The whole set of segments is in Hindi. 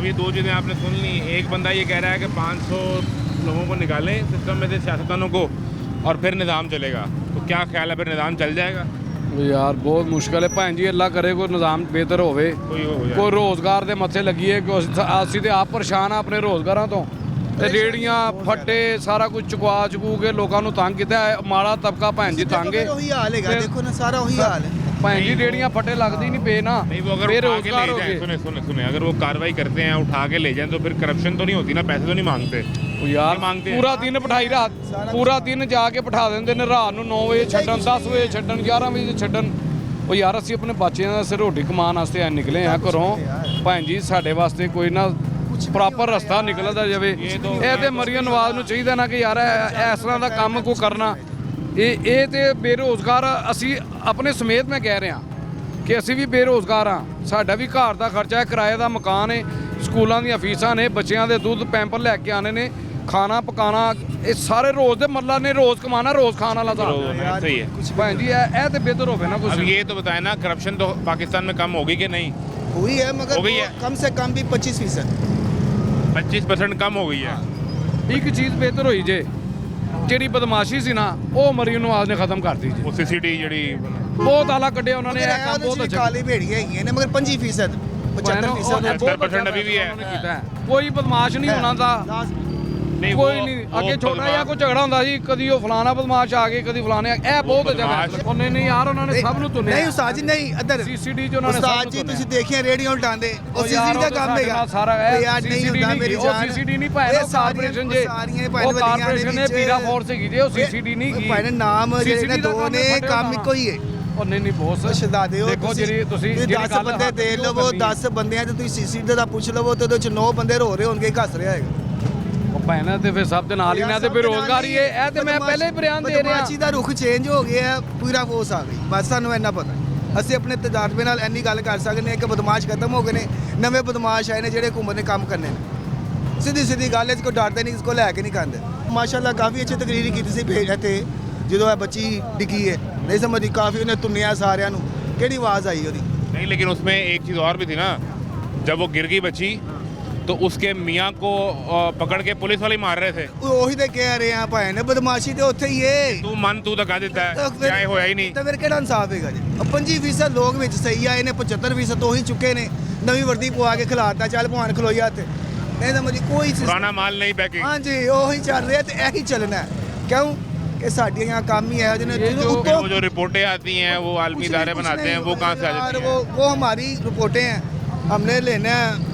ये दो चीज़ें आपने सुन ली। एक बंदा ये कह रहा है कि 500 लोगों को निकालें सिस्टम में से, सियासतदानों को, और फिर निज़ाम चलेगा। तो क्या ख्याल है, फिर निज़ाम चल जाएगा? यार बहुत मुश्किल है भैन जी, अल्लाह करे कोई निज़ाम बेहतर होवे, कोई रोज़गार दे मत्थे लगिए। ਅਸੀਂ ਤੇ ਆਪ ਪਰੇਸ਼ਾਨ ਆ ਆਪਣੇ ਰੋਜ਼ਗਾਰਾਂ ਤੋਂ, ਤੇ ਰੇੜੀਆਂ ਫੱਟੇ ਸਾਰਾ ਕੁਝ ਚੁਕਵਾ ਚੁਕੂ ਕੇ ਲੋਕਾਂ ਨੂੰ ਤੰਗ ਕੀਤਾ ਹੈ। ਮਾੜਾ ਤਬਕਾ ਭੈਣ ਜੀ ਤੰਗ ਹੈ, ਉਹੀ ਹਾਲ ਹੈਗਾ, ਦੇਖੋ ਨਾ ਸਾਰਾ ਉਹੀ ਹਾਲ है। भैन जी रेड़ियाँ फटे लगती नहीं पे ना, नहीं वो अगर उठा के ले जाए, सुने सुने सुने, अगर वो कार्रवाई करते हैं उठा के ले जाएं तो फिर करप्शन तो नहीं होती ना, पैसे तो नहीं मांगते यार। मांगते पूरा दिन बिठाई रात, पूरा दिन जाके बिठा देंगे ने, रात ਨੂੰ 9 ਵਜੇ ਛੱਡਣ, 10 ਵਜੇ ਛੱਡਣ, 11 ਵਜੇ ਛੱਡਣ। ਉਹ ਯਾਰ ਅਸੀਂ ਆਪਣੇ ਬੱਚਿਆਂ ਵਾਸਤੇ ਰੋਟੀ ਕਮਾਉਣ ਵਾਸਤੇ ਆ ਨਿਕਲੇ ਆ ਘਰੋਂ ਭੈਣ ਜੀ, ਸਾਡੇ ਵਾਸਤੇ ਕੋਈ ਨਾ ਪ੍ਰੋਪਰ ਰਸਤਾ ਨਿਕਲਦਾ ਜਾਵੇ। ਇਹ ਤੇ ਮਰੀਮ ਨਵਾਜ਼ ਨੂੰ ਚਾਹੀਦਾ ਨਾ ਕਿ ਯਾਰ ਇਸ ਤਰ੍ਹਾਂ ਦਾ ਕੰਮ ਕੋ ਕਰਨਾ। ਇਹ ਤੇ ਬੇਰੋਜ਼ਗਾਰ, ਅਸੀਂ ਆਪਣੇ ਸਮੇਤ ਮੈਂ ਕਹਿ ਰਿਹਾ ਕਿ ਅਸੀਂ ਵੀ ਬੇਰੋਜ਼ਗਾਰ ਹਾਂ। ਸਾਡਾ ਵੀ ਘਰ ਦਾ ਖਰਚਾ ਹੈ, ਕਿਰਾਏ ਦਾ ਮਕਾਨ ਹੈ, ਸਕੂਲਾਂ ਦੀਆਂ ਫੀਸਾਂ ਨੇ, ਬੱਚਿਆਂ ਦੇ ਦੁੱਧ ਪੈਂਪਰ ਲੈ ਕੇ ਆਣੇ ਨੇ, ਖਾਣਾ ਪਕਾਣਾ, ਇਹ ਸਾਰੇ ਰੋਜ਼ ਦੇ ਮੱਲਾ ਨੇ, रोज कमाना रोज खाना वाला था। सही है भैन जी ये तो बेहतर होवे ना कुछ। अब ये तो बताए ना, करप्शन तो पाकिस्तान में कम होगी कि नहीं? हुई है, मगर हो गई है। कम से कम भी 25%। 25% कम हो गई है। एक चीज़ बेहतर हुई जे, ਜਿਹੜੀ ਬਦਮਾਸ਼ੀ ਸੀ ਨਾ ਉਹ ਮਰੀਮ ਨਵਾਜ਼ ਨੇ ਖਤਮ ਕਰਤੀ ਜੀ। वो सीसीटी ਜਿਹੜੀ ਬਹੁਤ ਆਲਾ ਕੱਢਿਆ ਉਹਨਾਂ ਨੇ, ਇਹ ਮਗਰ ਕੰਮ ਬਹੁਤ ਅੱਛਾ ਕਾਲੀ ਭੇੜੀਆਂ ਹੈਗੀਆਂ ਨੇ, ਮਗਰ 25%, 75% 70% अभी भी है। ਕੀਤਾ ਹੈ। ਕੋਈ ਬਦਮਾਸ਼ ਨਹੀਂ ਹੋਣਾ ਦਾ, नहीं ਕੋਈ वो- ਨਹੀਂ। वो ਅੱਗੇ ਛੋਟਾ ਜਿਹਾ ਕੋਈ ਝਗੜਾ ਹੁੰਦਾ ਸੀ, ਕਦੀ ਉਹ ਫਲਾਣਾ ਬਦਮਾਸ਼ ਆ ਗਏ, ਕਦੀ ਫਲਾਣੇ ਇਹ ਬਹੁਤ ਜਗ੍ਹਾ। ਉਹਨੇ ਨਹੀਂ ਯਾਰ, ਉਹਨਾਂ ਨੇ ਸਭ ਨੂੰ ਤੁੰਨਿਆ। ਨਹੀਂ ਉਸਤਾਦ ਜੀ, ਨਹੀਂ ਇੱਧਰ ਸੀਸੀਡੀ ਚ ਉਹਨਾਂ ਨੇ ਉਸਤਾਦ ਜੀ ਤੁਸੀਂ ਦੇਖਿਆ ਰੇੜੀਆਂ ਉਲਟਾਉਂਦੇ, ਉਹ ਸੀਸੀਡੀ ਦਾ ਕੰਮ ਹੈਗਾ ਸਾਰਾ। ਯਾਰ ਨਹੀਂ ਹੁੰਦਾ ਮੇਰੀ ਉਹ ਜਾਨ, ਸੀਸੀਡੀ ਨਹੀਂ ਪਾਇਆ, ਉਹ ਕਾਰਪੋਰੇਸ਼ਨ ਜੇ, ਉਹ ਕਾਰਪੋਰੇਸ਼ਨ ਨੇ ਪੀਰਾ ਫੋਰਸ ਹੈਗੀ ਜੇ, ਉਹ ਸੀਸੀਡੀ ਨਹੀਂ ਕੀ ਭਾਈ ਨਾਮ ਜਿਹੜੇ ਨੇ ਦੋ ਨੇ, ਕੰਮ ਇੱਕੋ ਹੀ ਹੈ। ਉਹ ਨਹੀਂ ਬਹੁਤ ਸ਼ਹਜ਼ਾਦੇ ਹੋ ਦੇਖੋ, ਜਿਹੜੀ ਤੁਸੀਂ 10 ਬੰਦੇ ਦੇ ਲਵੋ, 10 ਬੰਦਿਆਂ ਤੇ ਤੁਸੀਂ ਸੀਸੀਡੀ ਦਾ ਪੁੱਛ ਲਵੋ ਤੇ ਉਹਦੇ ਵਿੱਚ 9 ਬੰਦੇ ਰੋ ਰਹੇ ਹੋਣਗੇ, ਹੱਸ ਰਿਹਾ ਹੈਗਾ। ਉਹ ਭੈਣਾਂ ਤੇ ਫਿਰ ਸਭ ਦੇ ਨਾਲ ਹੀ ਨਾ, ਤੇ ਬੇਰੋਜ਼ਗਾਰੀ ਹੈ। ਇਹ ਤੇ ਮੈਂ ਪਹਿਲੇ ਹੀ ਬਿਆਨ ਦੇ ਰਿਹਾ। ਬਦਮਾਸ਼ੀ ਦਾ ਰੁਖ ਚੇਂਜ ਹੋ ਗਿਆ, ਪੂਰਾ ਫੋਰਸ ਆ ਗਈ, ਬਸ ਸਾਨੂੰ ਇੰਨਾ ਪਤਾ। ਅਸੀਂ ਆਪਣੇ ਤਜਰਬੇ ਨਾਲ ਇੰਨੀ ਗੱਲ ਕਰ ਸਕਦੇ ਹਾਂ ਕਿ ਬਦਮਾਸ਼ ਖਤਮ ਹੋ ਗਏ ਨੇ, ਨਵੇਂ ਬਦਮਾਸ਼ ਆਏ ਨੇ ਜਿਹੜੇ ਹੁਕੂਮਤ ਨੇ ਕੰਮ ਕਰਨੇ ਨੇ। ਸਿੱਧੀ ਸਿੱਧੀ ਗੱਲ ਹੈ, ਇਸ ਕੋ ਡਰਦੇ ਨਹੀਂ, ਇਸ ਕੋ ਲੈ ਕੇ ਨਹੀਂ ਖਾਂਦੇ। ਮਾਸ਼ਾਅੱਲਾ ਕਾਫੀ ਅੱਛੀ ਤਕਰੀਰ ਕੀਤੀ ਸੀ ਭੇਜ ਤੇ, ਜਦੋਂ ਇਹ ਬੱਚੀ ਡਿੱਗੀ ਹੈ, ਨਹੀਂ ਸਮਝਦੀ, ਕਾਫੀ ਉਹਨੇ ਤੁੰਨਿਆ ਸਾਰਿਆਂ ਨੂੰ। ਕਿਹੜੀ ਆਵਾਜ਼ ਆਈ ਉਹਦੀ? नहीं, लेकिन उसमें एक चीज़ और भी थी ना, जब वो गिर गई बच्ची तो उसके मियाँ को पकड़ के पुलिस वाले मार रहे थे। ਉਹੀ ਤੇ ਕਹਿ ਰਹੇ ਆ ਭਾਈ ਨੇ, ਬਦਮਾਸ਼ੀ ਤੇ ਉੱਥੇ ਹੀ ਹੈ। तू मन तू धक्का देता है, क्या होया ही नहीं। ਤਾਂ ਫਿਰ ਕਿਹੜਾ ਇਨਸਾਫ ਹੈਗਾ ਜੀ? 25% ਲੋਕ ਵਿੱਚ ਸਹੀ ਆਏ ਨੇ, 75% ਤੋਂ ਹੀ ਚੁੱਕੇ ਨੇ। ਨਵੀਂ ਵਰਦੀ ਪਵਾ ਕੇ ਖਿਲਾਤਾ, ਚੱਲ ਭਾਣ ਖਲੋਈ ਹੱਥ, ਨਹੀਂ ਸਮਝੀ ਕੋਈ पुराना माल नहीं पैकिंग। ਹਾਂਜੀ ਉਹੀ ਚੱਲ ਰਿਹਾ ਤੇ ਇਹੀ ਚੱਲਣਾ ਹੈ। ਕਿਉਂ ਕਿ ਸਾਡੀਆਂ यहाँ काम ही है वो जो रिपोर्टें आती हैं वो आलमी इदारे बनाते हैं, वो कहाँ से आ जाती हैं? वो हमारी रिपोर्टें हैं। हमने लेना है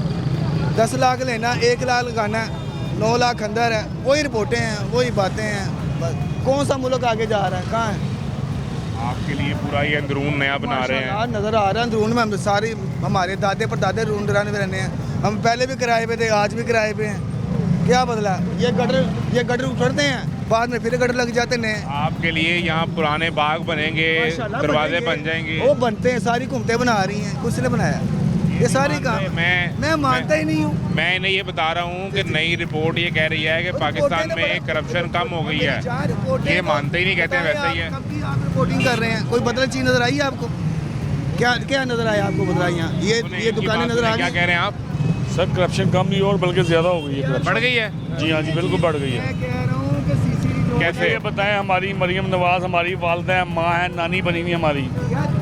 10 लाख लेना, 1 लाख लगाना है, 9 लाख अंदर है। वही रिपोर्टें हैं, वही बातें हैं। बस कौन सा मुल्क आगे जा रहा है, कहाँ है? आपके लिए पूरा ये अंदरून नया बना रहे हैं। माशाल्लाह नज़र आ रहा है अंदरून में। हम सारी हमारे दादे परदादे रूंडरान में रहने हैं, हम पहले भी किराए पे थे, आज भी किराए पे हैं। क्या बदला? ये गटर उतरते हैं, बाद में फिर गटर लग जाते हैं। आपके लिए यहाँ पुराने बाग बनेंगे, दरवाजे बन जाएंगे। वो बनते हैं, सारी घूमते बना रही हैं, किसने बनाया ये सारी काम? मैं मानता ही नहीं हूँ। मैं इन्हें ये बता रहा हूँ कि नई रिपोर्ट ये कह रही है कि पाकिस्तान में करप्शन कम हो गई है। ये मानते ही नहीं, कहते हैं वैसे ही है। आप रिपोर्टिंग कर रहे हैं, कोई बदल चीज नजर आई है आपको? क्या नजर आया आपको बदला? यहाँ ये दुकानें नजर आ क्या गई? कह रहे हैं आप? सर करप्शन कम नहीं और बल्कि ज़्यादा हो गई है। बढ़ गई है? जी हाँ जी, बिल्कुल बढ़ गई है। मैं कह रहा हूँ कि सीसीडी कैसे? ये बताएं, हमारी मरियम नवाज हमारी वालदा है, माँ है, नानी बनी हुई हमारी।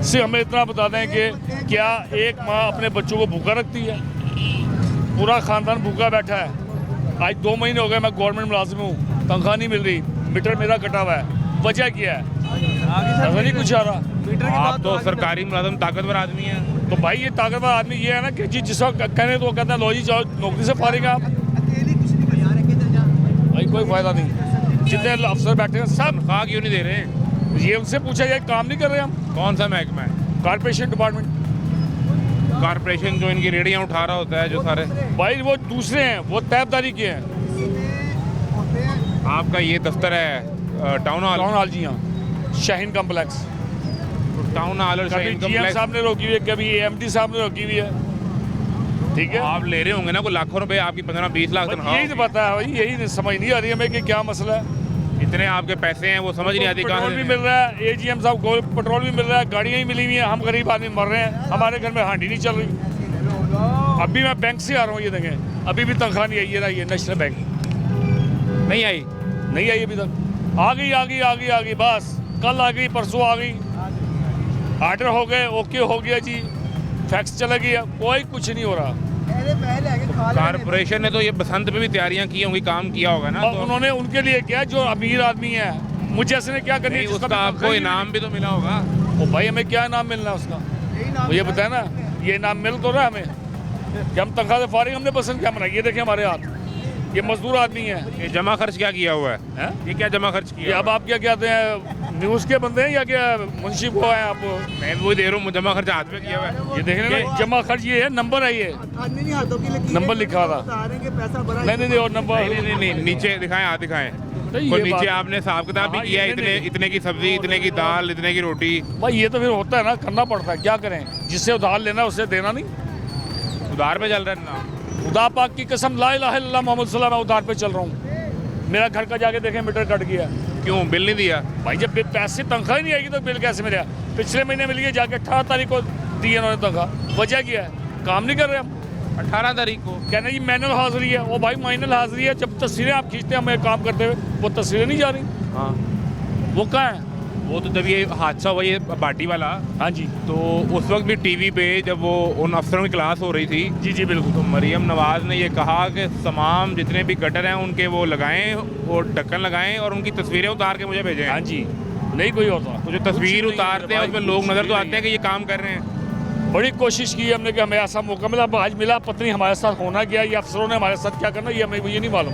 सिर्फ हमें इतना बता दें कि क्या एक माँ अपने बच्चों को भूखा रखती है? पूरा ख़ानदान भूखा बैठा है। आज 2 महीने हो गए, मैं गवर्नमेंट मुलाजिम हूँ, तनख्वाह नहीं मिल रही, मीटर मेरा कटा हुआ है। वजह क्या है? नजर नहीं कुछ आ रहा। आप तो सरकारी मुलाजिम ताकतवर आदमी हैं। तो भाई ये ताकतवर आदमी ये है ना कि जिस वक्त कहने तो कहते हैं लो जी जाओ नौकरी से फारिग आप। भाई कोई फायदा नहीं, जितने अफसर बैठे हैं सब तनख्वाह क्यों नहीं दे रहे हैं? ये उनसे पूछा जाए, काम नहीं कर रहे हम। कौन सा महकमा है? Corporation department. कारपोरेशन जो इनकी रेडियाँ उठा रहा होता है, जो सारे भाई वो दूसरे हैं, वो तैबदारी के हैं। आपका ये दफ्तर है टाउन हॉल? टाउन हॉल जी हाँ, शाहीन कम्प्लेक्स। टाउन हॉल और कभी शाहीन GM कॉम्प्लेक्स साहब ने रोकी हुई है, कभी AMD साहब ने रोकी हुई है। ठीक है, आप ले रहे होंगे ना कोई लाखों रुपए, आपकी 15-20 लाख बस तनख्वाह यही तो पता है भाई, यही समझ नहीं आ रही हमें कि क्या मसला है। इतने आपके पैसे हैं, वो समझ नहीं आती कहाँ पेट्रोल भी से। मिल रहा है, AGM साहब को पेट्रोल भी मिल रहा है, गाड़ियाँ ही मिली हुई हैं, हम गरीब आदमी मर रहे हैं, हमारे घर में हांडी नहीं चल रही। अभी मैं बैंक से आ रहा हूँ, ये देखें अभी भी तनख्वाह नहीं आई है ना, ये नेशनल बैंक नहीं आई। नहीं आई अभी तक। आ गई बस कल आ गई, परसों आ गई, आर्डर हो गए, ओके हो गया जी, फैक्स चला गया, कोई कुछ नहीं हो रहा। कारपोरेशन ने तो ये बसंत पे भी तैयारियां की होंगी, काम किया होगा ना, और तो उन्होंने उनके लिए क्या, जो अमीर आदमी है, मुझे ऐसे ने क्या करनी है, उसका आपको इनाम भी तो मिला होगा। ओ भाई हमें क्या इनाम मिलना है उसका, मुझे बताया ना, ये इनाम मिल तो रहा है हमें कि हम तनख्वाह से फारिग, हमने पसंद क्या बनाई, ये देखें हमारे हाथ, ये मजदूर आदमी है। ये जमा खर्च क्या किया हुआ है, हैं? ये क्या जमा खर्च ये किया? अब आप क्या कहते हैं, न्यूज़ के बंदे हैं या क्या मुंशी को हैं आप? मैं वो दे रहा हूँ, जमा खर्च हाथ में किया हुआ है। ये देख रहे हैं ना, जमा खर्च ये है, नंबर है, ये नंबर लिखा था, नहीं और नंबर नहीं, नीचे दिखाएं, हाथ दिखाएं। नहीं, और ये नीचे बात- आपने हिसाब किताब भी हाँ, किया है, ये नहीं- इतने की सब्जी, इतने की दाल, इतने की रोटी। भाई ये तो फिर होता है ना, करना पड़ता है, क्या करें, जिससे उधार लेना है उससे देना नहीं। उधार पे चल रहा है ना। खुदा पाक की कसम, ला इलाहा इल्लल्लाह मोहम्मद सल्लल्लाहु अलैहि वसल्लम, मैं उधार पे चल रहा हूँ। मेरा घर का जाके देखें मीटर कट गया। क्यों बिल नहीं दिया? भाई जब पैसे तनख्वाह ही नहीं आएगी तो बिल कैसे मिलेगा? पिछले महीने मिल गया, जाके 18 तारीख को दी इन्होंने तनख्वाह। वजह क्या है, काम नहीं कर रहे हम। 18 तारीख को कहना जी मैनुअल हाजिरी है, वो भाई माइनल हाजिरी है, जब तस्वीरें आप खींचते हैं हमें काम करते हुए, वो तस्वीरें नहीं जा रही, हाँ, वो कहाँ है? वो तो जब ये हादसा हुआ, ये बाटी वाला, हाँ जी तो उस वक्त भी टीवी पे जब वो उन अफसरों की क्लास हो रही थी, जी जी बिल्कुल। तो मरियम नवाज़ ने ये कहा कि तमाम जितने भी गटर हैं उनके वो लगाएं, वो ढक्कन लगाएं और उनकी तस्वीरें उतार के मुझे भेजें। हाँ जी, नहीं कोई होता। तो जो तस्वीर कुछ नहीं उतारते हैं है उसमें भाई, लोग कुछ नज़र भी तो नहीं आते हैं कि ये काम कर रहे हैं। बड़ी कोशिश की हमने कि हमें ऐसा मौका मिला, अब आज मिला, पत्नी हमारे साथ होना क्या, ये अफसरों ने हमारे साथ क्या करना, ये हमें ये नहीं मालूम,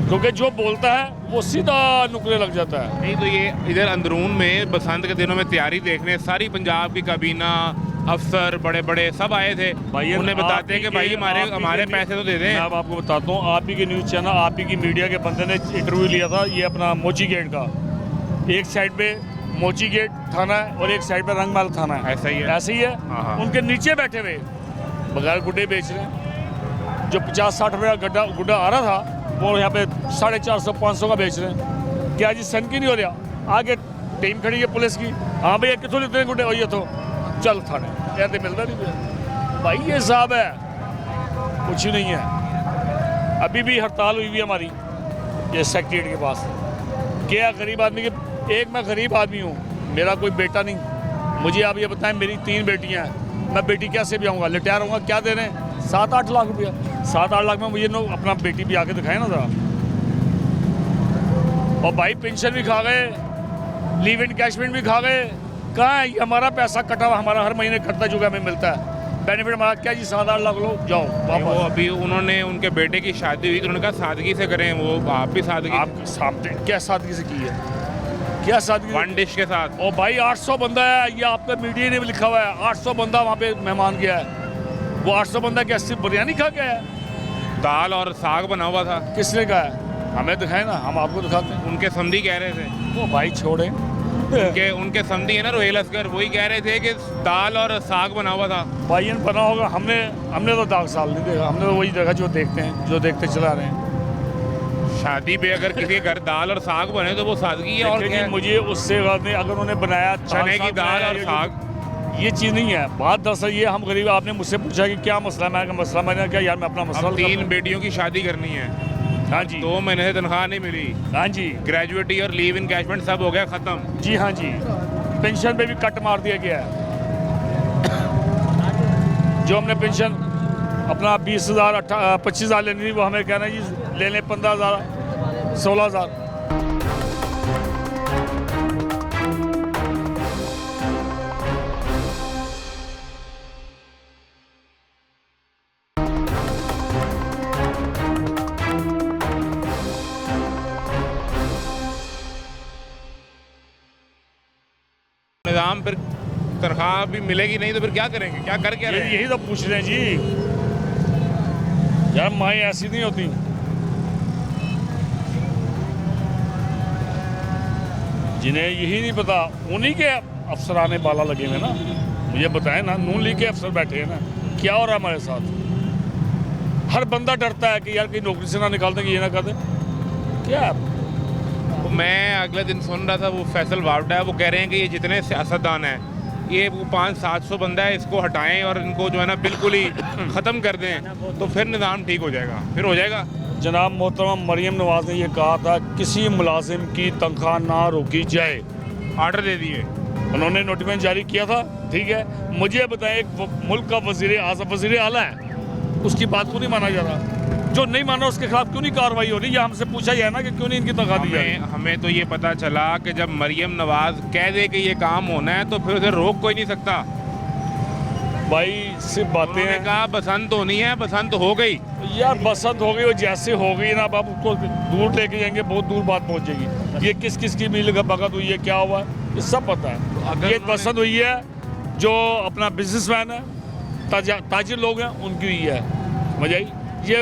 क्योंकि जो बोलता है वो सीधा नुकरे लग जाता है। नहीं तो ये इधर अंदरून में बसंत के दिनों में तैयारी देखने सारी पंजाब की काबीना, अफसर बड़े बड़े सब आए थे। भाई उन्हें बताते हैं कि भाई हमारे पैसे तो दे मैं दें। अब आपको बताता हूँ, आप ही के न्यूज़ चैनल, आप ही की मीडिया के बंदे ने इंटरव्यू लिया था, ये अपना मोची गेट का, एक साइड पे मोची गेट थाना है और एक साइड पे रंगमहल थाना है, ऐसा ही है। ऐसे ही है। हाँ, हाँ। उनके नीचे बैठे हुए बगैर गुड्डे बेच रहे हैं, जो 50-60 रुपये का गुड्डा आ रहा था वो यहाँ पे 450-500 का बेच रहे हैं। क्या जी सन की नहीं हो रहा? आगे टीम खड़ी है पुलिस की, हाँ भैया कितों लेते हैं गुड्डे, वही तो चल थाने, कहते मिलता नहीं भैया। भाई ये साहब है, कुछ ही नहीं है। अभी भी हड़ताल हुई हुई है हमारी ये सेक्रेटरीट के पास। क्या गरीब आदमी के, एक मैं गरीब आदमी हूँ, मेरा कोई बेटा नहीं, मुझे आप ये बताएं, मेरी 3 बेटियाँ हैं, मैं बेटी कैसे भी आऊँगा, रिटायर होऊंगा, क्या दे रहे हैं 7-8 लाख रुपया, 7-8 लाख में मुझे अपना बेटी भी आके दिखाए ना ज़रा। और भाई पेंशन भी खा गए, लीव इनकैशमेंट भी खा गए, कहाँ है ये हमारा पैसा कटा हुआ, हमारा हर महीने कटता जो हमें मिलता है बेनिफिट हमारा, क्या जी 7-8 लाख लो जाओ वो वापस। अभी उन्होंने उनके बेटे की शादी हुई तो उन्होंने कहा सादगी से करें, वो आप भी सादगी, आप सामने क्या सादगी से की है, क्या सादगी? वन डिश के साथ। और भाई 800 बंदा है, ये आपका मीडिया ने भी लिखा हुआ है, 800 बंदा वहाँ पे मेहमान गया है। वो 800 बंदा क्या सिर्फ बिरयानी खा गया है? दाल और साग बना हुआ था। किसने कहा है? हमें दिखाए ना, हम आपको दिखाते हैं। उनके समधी कह रहे थे, वो भाई छोड़े, उनके समधी है ना रोहेल असगर, वही कह रहे थे कि दाल और साग बना हुआ था। भाई बना होगा, हमने तो दाग साल नहीं देखा, हमने तो वही देखा जो देखते हैं, जो देखते चला रहे हैं। शादी पे अगर किसी के घर दाल और साग बने तो वो सादगी है। और देखिए क्या जी, है? मुझे उससे बात नहीं, अगर उन्होंने बनाया चने की दाल और साग, ये चीज़ नहीं है। बात दरअसल ये, हम गरीब, आपने मुझसे पूछा कि क्या मसला है, मैंने कहा मसला, मैंने क्या यार मैं अपना मसला अब 3 बेटियों की शादी करनी है, हाँ जी 2 महीने से तनख्वाह नहीं मिली, हाँ जी ग्रेजुएटी और लीव इनकैशमेंट सब हो गया खत्म। जी हाँ जी, पेंशन पे भी कट मार दिया गया है। जो हमने पेंशन अपना 20,000 25,000 लेनी थी, वो हमें कहना है जी ले लें 15,000 16,000। निज़ाम फिर तनख्वाह भी मिलेगी नहीं तो फिर क्या करेंगे, क्या कर क्या रहे हैं? यही तो पूछ रहे हैं जी, यार माएँ ऐसी नहीं होती। जिन्हें यही नहीं पता, उन्हीं के अफसराने बाला लगे हुए ना, मुझे बताएं ना, नून लीग के अफसर बैठे हैं ना, क्या हो रहा है हमारे साथ? हर बंदा डरता है कि यार कहीं नौकरी से ना निकाल दें, ये ना कर दें, क्या? तो मैं अगले दिन सुन रहा था, वो फैसल वावडा है, वो कह रहे हैं कि ये जितने सियासतदान हैं ये वो 500-700 बंदा है, इसको हटाएं और इनको जो है ना बिल्कुल ही ख़त्म कर दें, तो फिर निज़ाम ठीक हो जाएगा, फिर हो जाएगा। जनाब मोहतरम मरियम नवाज़ ने ये कहा था किसी मुलाजिम की तनख्वाह ना रोकी जाए, आर्डर दे दिए। उन्होंने नोटिफिकेशन जारी किया था, ठीक है। मुझे बताएं, एक मुल्क का वज़ीर आला है, उसकी बात को नहीं माना जा रहा, जो नहीं माना उसके खिलाफ क्यों नहीं कार्रवाई हो रही? ये हमसे पूछा जाए ना कि क्यों नहीं इनकी तनख्वाह दी जाए। हमें तो ये पता चला कि जब मरियम नवाज़ कह दे कि ये काम होना है तो फिर उसे रोक कोई नहीं सकता। भाई सिर्फ बातें उन्होंने हैं कहा बसंत होनी है, बसंत हो गई यार, बसंत हो गई और जैसे हो गई ना, अब उसको दूर लेके जाएंगे, बहुत दूर बात पहुंचेगी। ये किस किस की मिल भगत हुई है, क्या हुआ है, ये सब पता है। ये बसंत हुई है जो अपना बिजनेसमैन है, ताजिर लोग हैं, उनकी हुई है, समझ आई? ये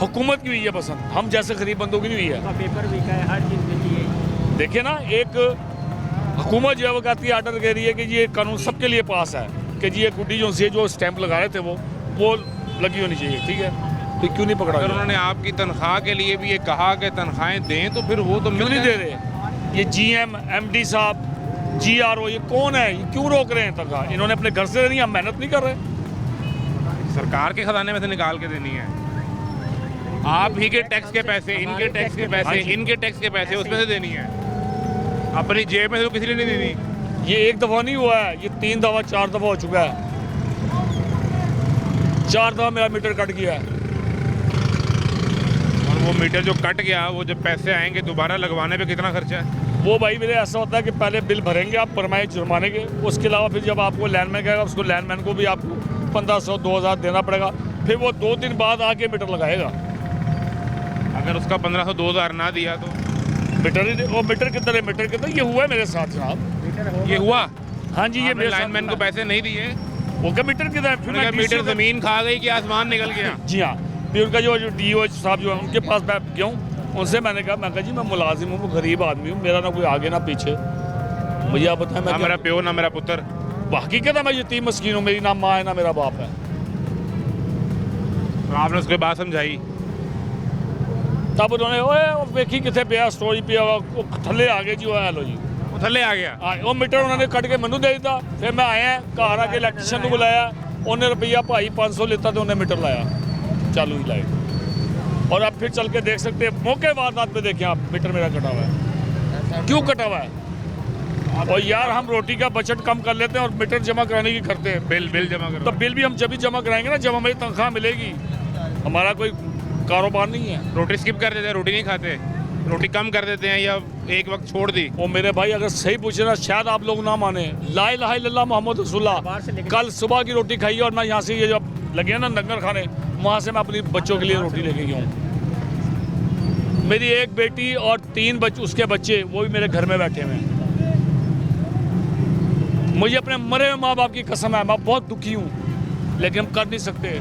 हुकूमत की हुई है बसंत, हम जैसे गरीब बंदों की नहीं हुई है। पेपर भी का है, हर चीज़ मिली है। देखिए ना, एक हुकूमत जो है वो कहती है, आर्डर कह रही है कि ये कानून सबके लिए पास है कि जी ये गुड्डी जो से जो स्टैंप लगा रहे थे वो लगी होनी चाहिए, ठीक है। तो क्यों नहीं पकड़ा? अगर उन्होंने आपकी तनख्वाह के लिए भी ये कहा कि तनख्वाहें दें तो फिर वो तो क्यों नहीं दे रहे? ये GM MD साहब GRO ये कौन है, ये क्यों रोक रहे हैं तनख्वाह? इन्होंने अपने घर से देनी है, हम मेहनत नहीं कर रहे। सरकार के खजाने में से निकाल के देनी है। आप ही के टैक्स के पैसे, इनके टैक्स के पैसे, इनके टैक्स के पैसे उसमें से देनी है, अपनी जेब में से तो किसी ने नहीं देनी। ये एक दफ़ा नहीं हुआ है, ये 3 दफ़ा 4 दफ़ा हो चुका है। 4 दफ़ा मेरा मीटर कट गया है। और वो मीटर जो कट गया, वो जब पैसे आएंगे दोबारा लगवाने पे कितना खर्चा है? वो भाई मेरे ऐसा होता है कि पहले बिल भरेंगे आप परमाई जुर्माने के, उसके अलावा फिर जब आपको लैंडमैन कहेगा, उसको लैंडमैन को भी आपको 1500-2000 देना पड़ेगा, फिर वो 2 दिन बाद आके मीटर लगाएगा। अगर उसका 1500-2000 ना दिया तो मीटर ही वो मीटर कितना है, मीटर कितना, ये हुआ है मेरे साथ जनाब। ये हुआ। हाँ जी, ये मेरे लाइनमैन को पैसे नहीं दिए, वो क्या मीटर कितना है? फिर मैं मीटर ज़मीन खा गई कि आसमान निकल गया। जी हाँ, फिर उनका जो DO साहब जो है उनके पास मैं गया हूँ, उनसे मैंने कहा जी मैं मुलाजिम हूँ, मैं गरीब आदमी हूँ, मेरा ना कोई आगे ना पीछे, मुझे आप बताएं ना मेरा प्यो ना मेरा पुत्र, हकीकत है मैं यतीम मस्कीन हूँ, मेरी ना माँ है ना मेरा बाप है। तो आपने उसको बात समझाई? तब उन्होंने ओए वेखी कितने पे स्टोरी पे थले आ गए जी, वो हेलो जी, वो थले आ गया। वो मीटर उन्होंने कट के मैनू दे दिता, फिर मैं आया घर आके इलैक्ट्रीशियन को बुलाया, उन्हें रुपया भाई 500 लेता तो उन्हें मीटर लाया, चालू ही लाइट। और अब फिर चल के देख सकते हैं, मौके वारदात पे देखें आप, मीटर मेरा कटा हुआ है। क्यों कटा हुआ है? और यार हम रोटी का बजट कम कर लेते हैं और मीटर जमा कराने की करते हैं। बिल जमा करो। तो बिल भी हम जब ही जमा कराएंगे ना जब हमारी तनख्वाह मिलेगी, हमारा कोई कारोबार नहीं है। रोटी स्किप कर देते हैं, रोटी नहीं खाते, रोटी कम कर देते हैं या एक वक्त छोड़ दी। वो मेरे भाई अगर सही पूछे ना, शायद आप लोग ना माने, ला इलाहा इल्लल्लाह मोहम्मद रसूलुल्लाह, कल सुबह की रोटी खाई और मैं यहाँ से ये जब लगे ना लंगर खाने, वहाँ से मैं अपनी बच्चों के लिए रोटी लेके गया हूँ। मेरी एक बेटी और 3 उसके बच्चे, वो भी मेरे घर में बैठे हुए हैं। मुझे अपने मरे हुए माँ बाप की कसम है, मैं बहुत दुखी हूँ, लेकिन हम कर नहीं सकते।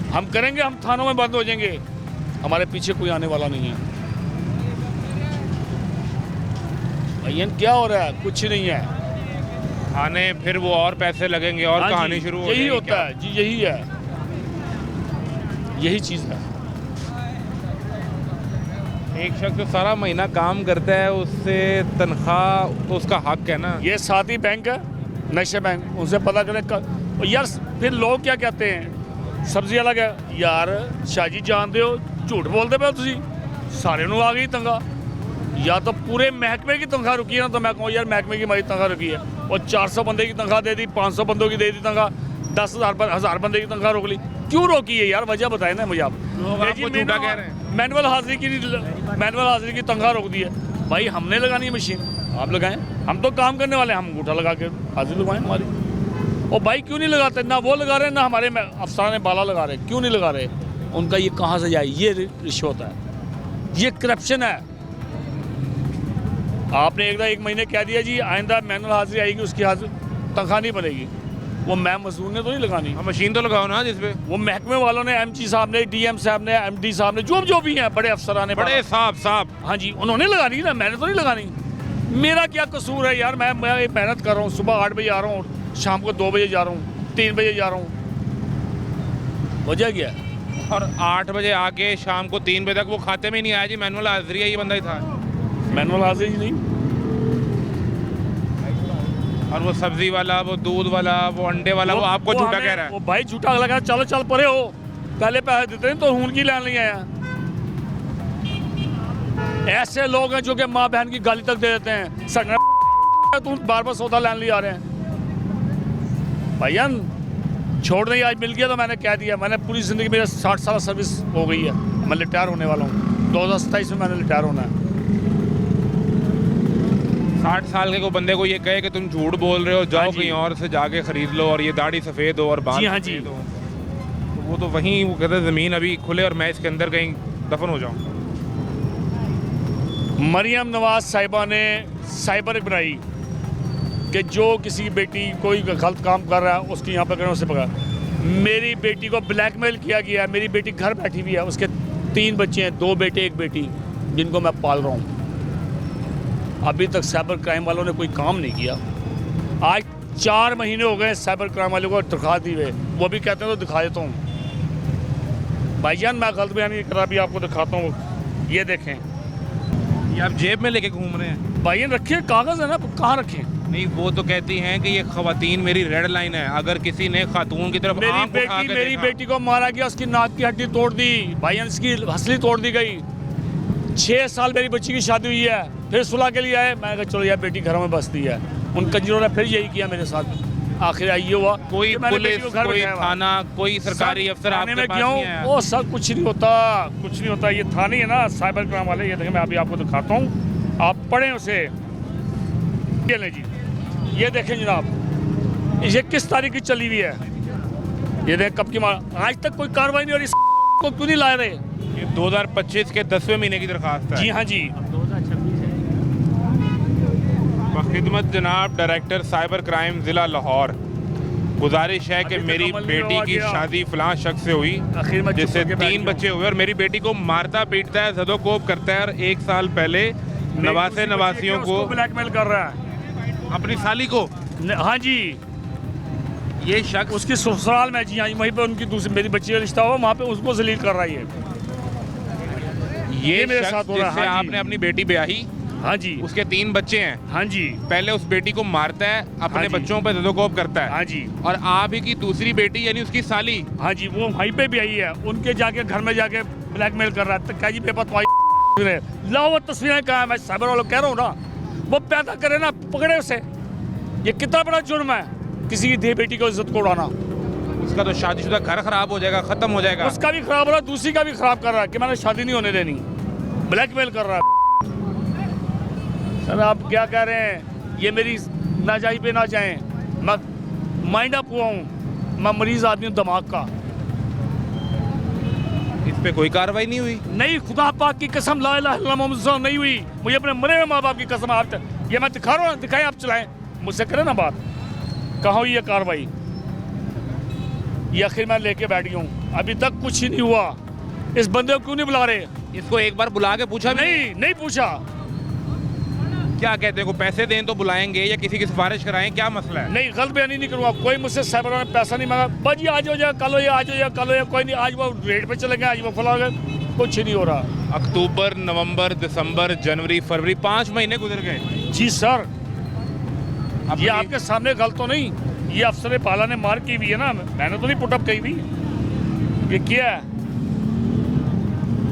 हम करेंगे, हम थानों में बंद हो जाएंगे, हमारे पीछे कोई आने वाला नहीं है। भैया क्या हो रहा है? कुछ नहीं है। खाने फिर वो और पैसे लगेंगे और हाँ कहानी जी, शुरू हो यही जाएगी। होता है जी, यही है, यही चीज़ है। एक शख्स सारा महीना काम करता है, उससे तनख्वाह तो उसका हक है ना। ये साथी बैंक है, नशे बैंक, उनसे पता करें। यार फिर लोग क्या कहते हैं, सब्जी अलग है यार, शाहजी जानते हो झूठ बोलते पे तुसी, सारे नू आ गई तनख्वाह, या तो पूरे महकमे की तनख्वाह रुकी है ना, तो मैं कहूँ यार महकमे की हमारी तनख्वाह रुकी है, और 400 बंदे की तनख्वाह दे दी, 500 बंदों की दे दी तनख्वाह, 10,000 बंदे की तनख्वाह रोक ली, क्यों रोकी है यार? वजह बताए ना मुझे आप। आपको झूठा कह रहे हैं। मैनुअल हाजिरी की तनख्वाह रोक दी है। भाई हमने लगानी है मशीन, आप लगाएं, हम तो काम करने वाले हैं, हम अंगूठा लगा के हाजिरी लगवाएं हमारी। और भाई क्यों नहीं लगाते? ना वो लगा रहे हैं, ना हमारे अफसरान बाला लगा रहे, क्यों नहीं लगा रहे? उनका ये कहाँ से जाए? ये रिश्वत है, ये करप्शन है। आपने एक महीने कह दिया जी आइंदा मैनुअल हाजिरी आएगी, उसकी तनख्वाह नहीं बनेगी, वो मैं मजदूर ने तो नहीं लगानी। मशीन तो लगाओ ना जिसपे। वो महकमे वालों ने, MG साहब ने, DM साहब ने, MD साहब ने, जो भी हैं बड़े अफसरान, बड़े साहब, हाँ जी, उन्होंने लगानी ना, मैंने तो नहीं लगानी। मेरा क्या कसूर है यार? मैं मेहनत कर रहा हूँ, सुबह 8 बजे आ रहा हूँ, शाम को 2 बजे जा रहा हूँ, 3 बजे जा रहा हूँ, वजह क्या है? और 8 बजे आके शाम को 3 बजे तक वो खाते में नहीं आया जी, मैनुअल हाजिरी है, ये बंदा ही था। मैनुअल हाजिरी नहीं। और वो सब्जी वाला, वो दूध वाला, वो अंडे वाला, वो आपको झूठा हमें- कह रहा है। वो भाई झूठा लगा, चलो चल परे हो, पहले पैसे देते हैं तो हूं की लैन नहीं आया। ऐसे लोग हैं जो कि माँ बहन की गाली तक दे देते हैं, सगना तुम बार बार सौदा लैन ले आ रहे हैं। भैया छोड़ नहीं, आज मिल गया तो मैंने कह दिया, मैंने पूरी ज़िंदगी मेरे 60 साल सर्विस हो गई है, मैं रिटायर होने वाला हूँ, 2027 में मैंने रिटायर होना है। 60 साल के को बंदे को ये कहे कि तुम झूठ बोल रहे हो, जाओ हाँ जी। कहीं और से जाके खरीद लो और ये दाढ़ी सफ़ेद हो और बाल जी हाँ जी। सफ़ेद हो, तो वो तो वहीं वो कहते हैं ज़मीन अभी खुले और मैं इसके अंदर कहीं दफन हो जाऊँ। मरियम नवाज साहिबा ने साइबर बनाई कि जो किसी बेटी कोई गलत काम कर रहा है उसकी यहाँ पर करें, उससे पकड़ा। मेरी बेटी को ब्लैकमेल किया गया है, मेरी बेटी घर बैठी हुई है, उसके 3 बच्चे हैं, 2 बेटे 1 बेटी, जिनको मैं पाल रहा हूँ। अभी तक साइबर क्राइम वालों ने कोई काम नहीं किया। आज 4 महीने हो गए साइबर क्राइम वालों को दिखा दी हुए, वो भी कहते हैं तो दिखा देता हूँ। भाईजान मैं गलत बयान नहीं कर रहा, अभी आपको दिखाता हूँ, ये देखें। ये आप जेब में लेके घूम रहे हैं? भाईजान रखिए, कागज़ है ना, कहाँ रखें? नहीं, वो तो कहती हैं कि ये खवातीन मेरी रेड लाइन है, अगर किसी ने खातून की तरफ मेरी आंख उठा बेटी के मेरी देखा- बेटी को मारा गया, उसकी नाक की हड्डी तोड़ दी, भाईजान इसकी हंसली तोड़ दी गई। 6 साल मेरी बच्ची की शादी हुई है, फिर सुलह के लिए आए, मैं कहा चलो यार बेटी घरों में बसती है। उन कंजरों ने फिर यही किया मेरे साथ। आखिर ये हुआ कोई कि मैंने बेटी पुलिस, को घर कोई बिठाया हुआ। थाना, कोई सरकारी अफसर थाने आपके में पास क्यों? नहीं आया? वो सब कुछ नहीं होता, कुछ नहीं होता। ये थाने है ना साइबर क्राइम वाले, ये देखें मैं अभी आपको दिखाता हूँ, आप पढ़ें उसे। ये लें जी, ये देखें जनाब, ये किस तारीख की चली हुई है, ये देख कब की मार। आज तक कोई कार्रवाई नहीं हो रही, को क्यों नहीं ला रहे? ये 2025 के 10वें महीने की दरखास्त है। जी हाँ जी। 2026 है। बखिदमत जनाब डायरेक्टर साइबर क्राइम ज़िला लाहौर, गुजारिश है कि अभी तक मेरी अमल नहीं बेटी हुआ की गया। शादी फलां शख्स से हुई आखिर में चुप जिससे करके बैठ 3 गया बच्चे हुए और मेरी बेटी को मारता पीटता है, ज़दोकोब करता है और 1 साल पहले नवासे नवासियों को, ब्लैकमेल कर रहा है। अपनी साली को, हाँ जी, ये शख्स उसकी ससुराल में, जी हाँ, वहीं पे उनकी दूसरी मेरी बच्ची का रिश्ता हुआ, वहाँ पे उसको जलील कर रहा है ये मेरे शख्स साथ हो रहा है, जिससे हाँ जी। आपने अपनी बेटी ब्याही, हाँ जी, उसके 3 बच्चे हैं, हाँ जी, पहले उस बेटी को मारता है, अपने हाँ जी। बच्चों पर ज़दोकोब करता है, हाँ जी, और आप ही की दूसरी बेटी यानी उसकी साली, हाँ जी, वो वहीं पे भी आई है, उनके जाके घर में जाके ब्लैकमेल कर रहा है। तो क्या जी पेपर तो लाओ वो तस्वीरें, कहा मैं साइबर वालों कह रहा हूँ ना, वो पैदा करे ना, पकड़े उसे। ये कितना बड़ा जुर्म है किसी की बेटी को इज्जत को उड़ाना। उसका तो शादीशुदा घर खराब हो जाएगा, खत्म हो जाएगा। उसका भी खराब हो रहा है, दूसरी का भी खराब कर रहा है कि मैंने शादी नहीं होने देनी, ब्लैकमेल कर रहा है। सर आप क्या कह रहे हैं, ये मेरी नाजायज पे ना जाएं, मैं माइंड अप हुआ हूँ, मैं मरीज आदमी हूँ दिमाग का। इस पे कोई कार्रवाई नहीं हुई? नहीं, खुदा पाक की कसम, ला इलाहा इल्लल्लाह मुहम्मद रसूलुल्लाह नहीं हुई। मुझे अपने मरे हुए माँ बाप की कसम, आप ये मैं दिखा रहा हूँ, दिखाएं आप, चलाएं, मुझसे करें ना बात। कहाँ हुई ये कार्रवाई? ये आखिर मैं लेके बैठ गया हूँ, अभी तक कुछ ही नहीं हुआ। इस बंदे को क्यों नहीं बुला रहे? इसको एक बार बुला के पूछा भी? नहीं पूछा। क्या कहते हैं, को पैसे दें तो बुलाएंगे या किसी की सिफारिश कराएं, क्या मसला है? नहीं, गलत बयानी नहीं करूँगा, कोई मुझसे साइबर ने पैसा नहीं मांगा, बाजी आज हो जाए, कल हो जाए, आज हो जाए, कल हो जाए, कोई नहीं, आज वो रेट पे चले गए, आज वो फला हो गए, कुछ नहीं हो रहा। अक्टूबर, नवंबर, दिसंबर, जनवरी, फरवरी, 5 महीने गुजर गए। जी सर, अब ये आपके सामने गलत तो नहीं, ये अफसर पाला ने मार की हुई है ना, मैंने तो नहीं पुटअप कही हुई। ये क्या है,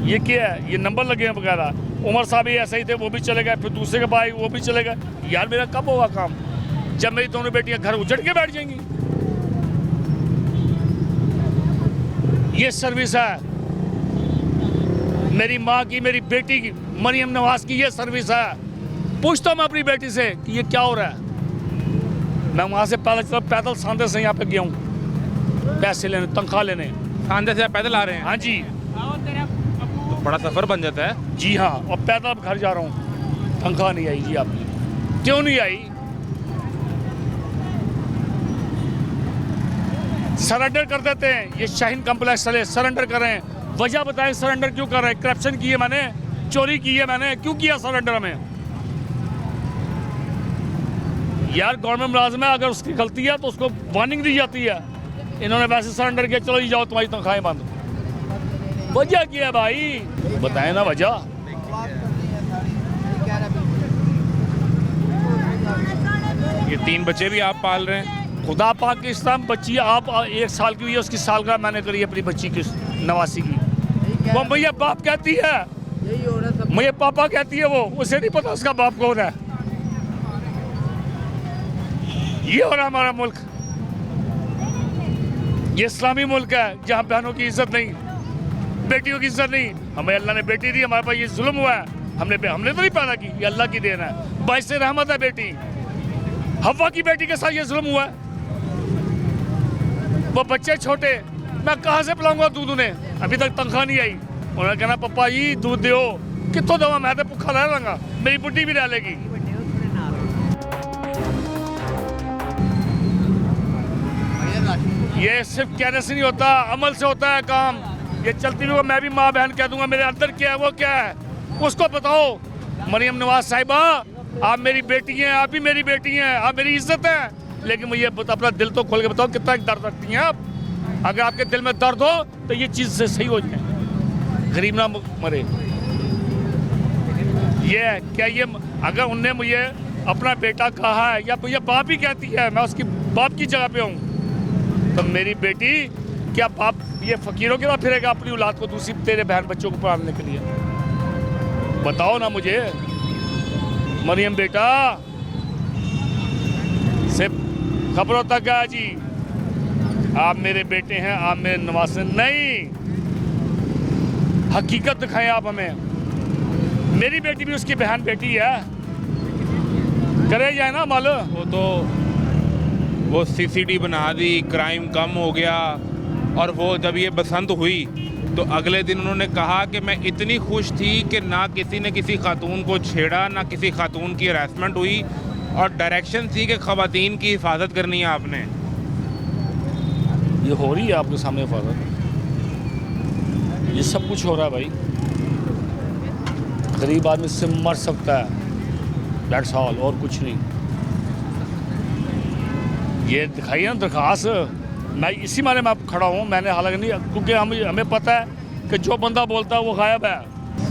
ये क्या है, ये नंबर लगे हैं वगैरह। उमर साहब ही ऐसे ही थे, वो भी चले गए, फिर दूसरे के भाई वो भी चले गए। यार मेरा कब होगा काम, जब मेरी दोनों बेटियां घर उजड़ के बैठ जाएंगी? ये सर्विस है मेरी माँ की, मेरी बेटी की, मरियम नवाज की, ये सर्विस है। पूछता हूँ मैं अपनी बेटी से कि ये क्या हो रहा है। मैं वहाँ से पैदल सांदे से यहाँ पे गया हूँ पैसे लेने, तनख्वाह लेने। सांदे से आप पैदल आ रहे हैं? हाँ जी, तो बड़ा सफर बन जाता है। जी हाँ, और पैदल अब घर जा रहा हूँ। तनख्वाह नहीं आई जी आपकी, क्यों नहीं आई? सरेंडर कर देते हैं, ये शाहीन कम्प्लेक्स वाले सरेंडर कर रहे हैं। वजह बताएं सरेंडर क्यों कर रहे हैं? करप्शन की है मैंने, चोरी की है मैंने, क्यों किया सरेंडर में? यार गवर्नमेंट मुलाजिम है, अगर उसकी गलती है तो उसको वार्निंग दी जाती है। इन्होंने वैसे सरेंडर किया, चलो जी जाओ, तुम्हारी तनख्वाहें बंद। वजह क्या है भाई, बताएं ना वजह। ये 3 बच्चे भी आप पाल रहे हैं। खुदा पाक के इस्लाम बच्ची आप 1 साल की हुई है, उसकी सालगिरह मैंने करी अपनी बच्ची की नवासी की। वो भैया बाप कहती है, मुझे पापा कहती है, वो उसे नहीं पता उसका बाप कौन है। ये हो रहा हमारा मुल्क, ये इस्लामी मुल्क है जहाँ बहनों की इज्जत नहीं, बेटियों की इज्जत नहीं। हमें अल्लाह ने बेटी दी, हमारे पास ये जुल्म हुआ है, हमने तो नहीं पैदा की, ये अल्लाह की देन है, बाइस से रहमत है बेटी। हव्वा की बेटी के साथ ये जुल्म हुआ है, वो बच्चे छोटे, मैं कहाँ से पिलाऊंगा दूध उन्हें, अभी तक तनख्वाह नहीं आई। उन्होंने कहना पप्पा जी दूध दो, कितों दवा, मैं तो भुखा रह लूंगा, मेरी बुढ़ी भी रह लेगी। ये सिर्फ कहने से नहीं होता, अमल से होता है काम। ये चलती हुई मैं भी माँ बहन कह दूंगा, मेरे अंदर क्या है वो क्या है उसको बताओ। मरियम नवाज साहिबा, आप मेरी बेटी हैं, आप भी मेरी बेटी हैं, आप मेरी इज्जत है, लेकिन मुझे अपना दिल तो खोल के बताओ कितना दर्द रखती हैं आप। अगर आपके दिल में दर्द हो तो ये चीज़ से सही हो जाए, गरीब ना मरे। ये क्या, ये अगर उनने मुझे अपना बेटा कहा है या मुझे बाप ही कहती है, मैं उसकी बाप की जगह पे हूँ, तो मेरी बेटी क्या बाप ये फकीरों के साथ फिरेगा अपनी औलाद को, दूसरी तेरे बहन बच्चों को पढ़ाने के लिए? बताओ ना मुझे। मरियम बेटा सिर्फ खबरों तक है जी, आप मेरे बेटे हैं, आप मेरे नवासे नहीं, हकीकत दिखाएं आप हमें। मेरी बेटी भी उसकी बहन बेटी है, करे जाए ना माल। वो सीसीटी बना दी, क्राइम कम हो गया। और वो जब ये बसंत हुई तो अगले दिन उन्होंने कहा कि मैं इतनी खुश थी कि ना किसी ने किसी खातून को छेड़ा, ना किसी खातून की हरासमेंट हुई, और डायरेक्शन थी कि ख़वातीन की हिफाजत करनी है आपने। ये हो रही है आपके सामने हिफाजत, ये सब कुछ हो रहा है भाई। गरीब आदमी इससे मर सकता है, दैट्स ऑल, और कुछ नहीं। ये दिखाइए ना दरखास्त, मैं इसी मारे में खड़ा हूँ, मैंने हालांकि नहीं, क्योंकि हमें पता है कि जो बंदा बोलता है वो गायब है।